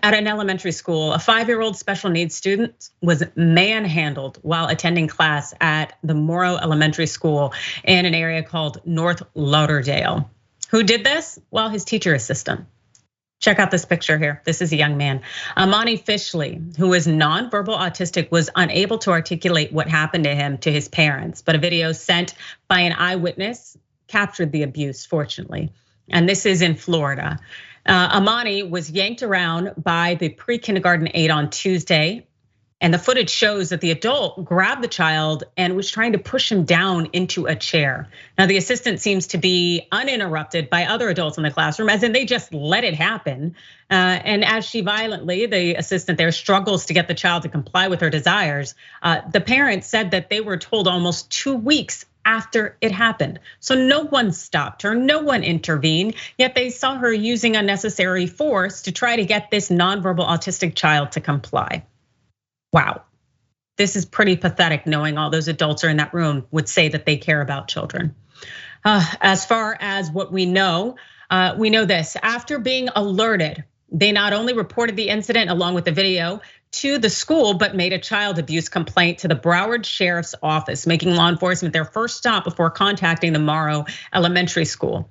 At an elementary school, a 5-year-old special needs student was manhandled while attending class at the Morrow Elementary School in an area called North Lauderdale. Who did this? Well, his teacher assistant. Check out this picture here. This is a young man. Amani Fishley, who is nonverbal autistic, was unable to articulate what happened to him to his parents, but a video sent by an eyewitness captured the abuse, fortunately. And this is in Florida. Amani was yanked around by the pre-kindergarten aide on Tuesday, and the footage shows that the adult grabbed the child and was trying to push him down into a chair. Now, the assistant seems to be uninterrupted by other adults in the classroom, as in they just let it happen. And as she violently, the assistant there, struggles to get the child to comply with her desires, the parents said that they were told almost 2 weeks after it happened. So no one stopped her, no one intervened, yet they saw her using unnecessary force to try to get this nonverbal autistic child to comply. Wow, this is pretty pathetic, knowing all those adults are in that room would say that they care about children. As far as what we know this. After being alerted, they not only reported the incident along with the video to the school, but made a child abuse complaint to the Broward Sheriff's Office, making law enforcement their first stop before contacting the Morrow Elementary School.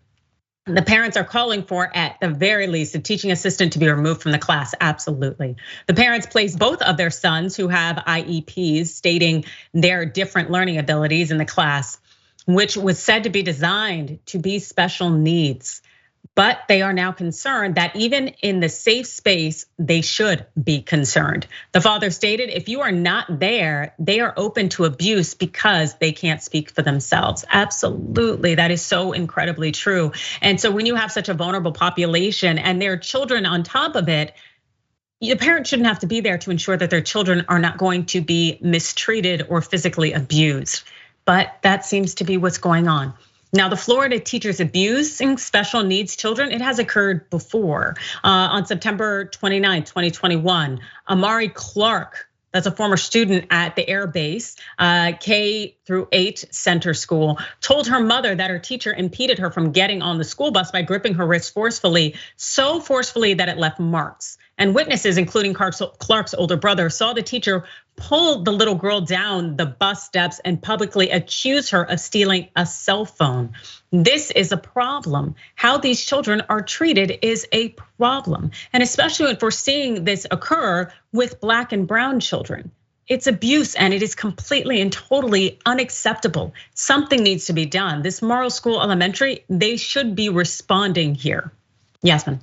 The parents are calling for, at the very least, a teaching assistant to be removed from the class, absolutely. The parents placed both of their sons who have IEPs stating their different learning abilities in the class, which was said to be designed to be special needs. But they are now concerned that even in the safe space, they should be concerned. The father stated, if you are not there, they are open to abuse because they can't speak for themselves. Absolutely, that is so incredibly true. And so when you have such a vulnerable population and their children on top of it, the parent shouldn't have to be there to ensure that their children are not going to be mistreated or physically abused. But that seems to be what's going on. Now, the Florida teachers abusing special needs children, it has occurred before. On September 29, 2021, Amari Clark, that's a former student at the Air Base K-8 Center School, told her mother that her teacher impeded her from getting on the school bus by gripping her wrist forcefully, so forcefully that it left marks. And witnesses, including Clark's older brother, saw the teacher pull the little girl down the bus steps and publicly accuse her of stealing a cell phone. This is a problem. How these children are treated is a problem. And especially if we're seeing this occur with Black and brown children. It's abuse and it is completely and totally unacceptable. Something needs to be done. This Morrow School Elementary, they should be responding here. Yasmin.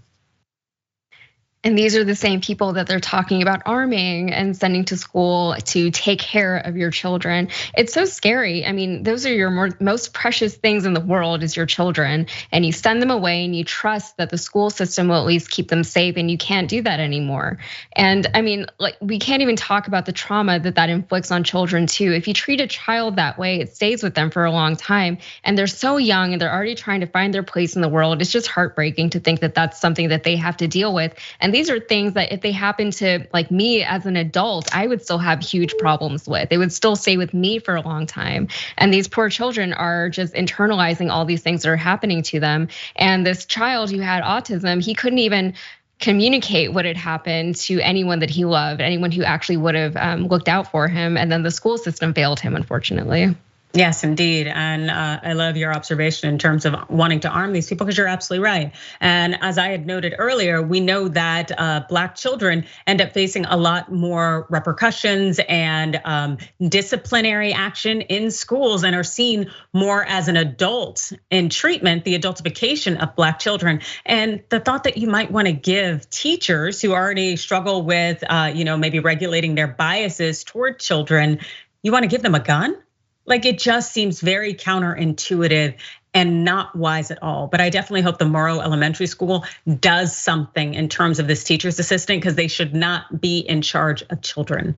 And these are the same people that they're talking about arming and sending to school to take care of your children. It's so scary. I mean, those are your most precious things in the world is your children. And you send them away and you trust that the school system will at least keep them safe, and you can't do that anymore. And I mean, like, we can't even talk about the trauma that inflicts on children too. If you treat a child that way, it stays with them for a long time. And they're so young and they're already trying to find their place in the world. It's just heartbreaking to think that that's something that they have to deal with. And these are things that if they happen to like me as an adult, I would still have huge problems with. They would still stay with me for a long time. And these poor children are just internalizing all these things that are happening to them. And this child who had autism, he couldn't even communicate what had happened to anyone that he loved, anyone who actually would have looked out for him. And then the school system failed him, unfortunately. Yes, indeed. And I love your observation in terms of wanting to arm these people, because you're absolutely right. And as I had noted earlier, we know that Black children end up facing a lot more repercussions and disciplinary action in schools, and are seen more as an adult in treatment, the adultification of Black children. And the thought that you might want to give teachers who already struggle with maybe regulating their biases toward children, you want to give them a gun? Like, it just seems very counterintuitive and not wise at all. But I definitely hope the Morrow Elementary School does something in terms of this teacher's assistant, because they should not be in charge of children.